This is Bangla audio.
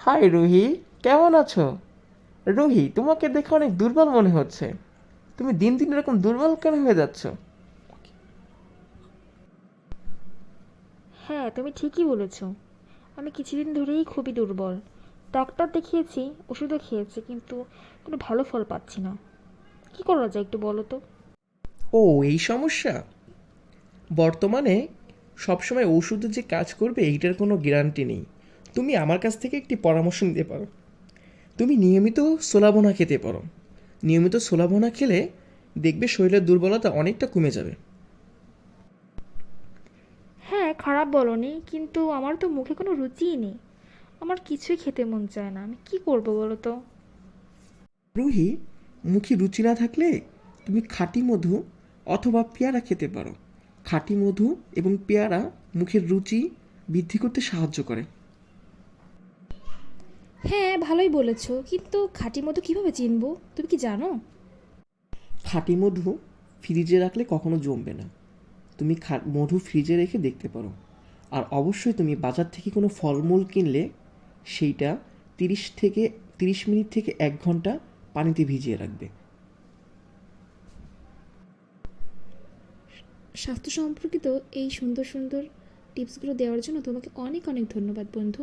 হাই রুহি, কেমন আছো? রুহি, তোমাকে দেখে অনেক দুর্বল মনে হচ্ছে। তুমি দিন দিন এরকম দুর্বল কেন হয়ে যাচ্ছ? হ্যাঁ, তুমি ঠিকই বলেছ। আমি কিছুদিন ধরেই খুবই দুর্বল। ডাক্তার দেখিয়েছি, ওষুধও খেয়েছি, কিন্তু কোনো ভালো ফল পাচ্ছি না। কি করা যায় একটু বলো তো? ও, এই সমস্যা। বর্তমানে সবসময় ওষুধে যে কাজ করবে এইটার কোনো গ্যারান্টি নেই। তুমি আমার কাছ থেকে একটি পরামর্শ নিতে পারো। তুমি নিয়মিত সোলাভোনা খেতে পারো। নিয়মিত সোলাভোনা খেলে দেখবে শরীরের দুর্বলতা অনেকটা কমে যাবে। হ্যাঁ, খারাপ বলোনি, কিন্তু আমার তো মুখে কোনো রুচিই নেই। আমার কিছুই খেতে মন চায় না। আমি কি করব বলো তো? রুহি, মুখে রুচি না থাকলে তুমি খাঁটি মধু অথবা পেয়ারা খেতে পারো। খাঁটি মধু এবং পেয়ারা মুখের রুচি বৃদ্ধি করতে সাহায্য করে। হ্যাঁ, ভালোই বলেছ, কিন্তু খাঁটি মধু কিভাবে চিনবো? তুমি কি জানো? খাঁটি মধু ফ্রিজে রাখলে কখনো জমবে না। তুমি মধু ফ্রিজে রেখে দেখতে পারো। আর অবশ্যই তুমি বাজার থেকে কোনো ফলমূল কিনলে সেইটা 30 মিনিট থেকে 1 ঘন্টা পানিতে ভিজিয়ে রাখবে। স্বাস্থ্য সম্পর্কিত এই সুন্দর সুন্দর টিপসগুলো দেওয়ার জন্য তোমাকে অনেক অনেক ধন্যবাদ বন্ধু।